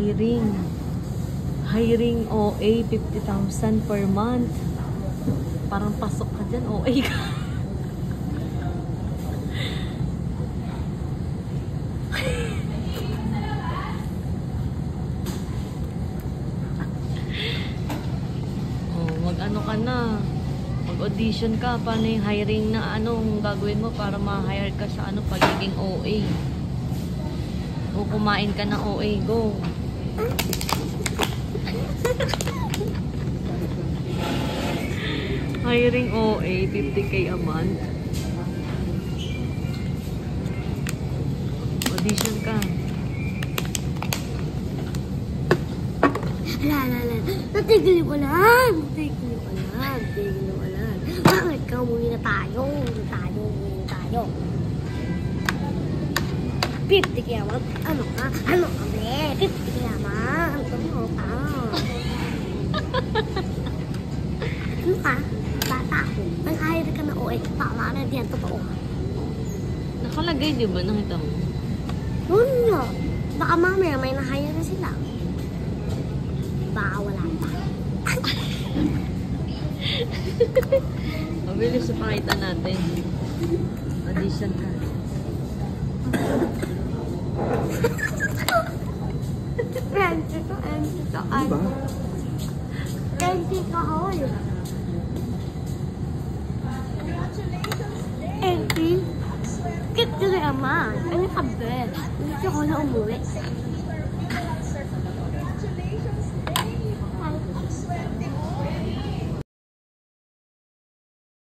hiring. Hiring OA, 50,000 per month. Parang pasok ka dyan, OA ka. Mag-ano ka na. Mag-audition ka. Paano yung hiring na anong gagawin mo para ma-hire ka sa ano pagiging OA. O kumain ka na OA, go. Hiring OA, 50K a month. Audition ka. Natigil ko lang. Bakit ka? Umuwi na tayo. 50 kaya man. Ano ka? Ano ka, be? 50 kaya man. Ano ka? Ano ka? Bata ako. Nag-hire ka na OA. Tama na diyan. Totoo. Nakalagay, di ba? Nakita mo? Yun nga. Baka mamaya may na-hire na sila. Baka wala pa. Mabilis sa pakita natin. Audition ka. Thank you, Kahol. Thank you. Kit ka naman. Ano ka, be? Gusto ko na umuwi.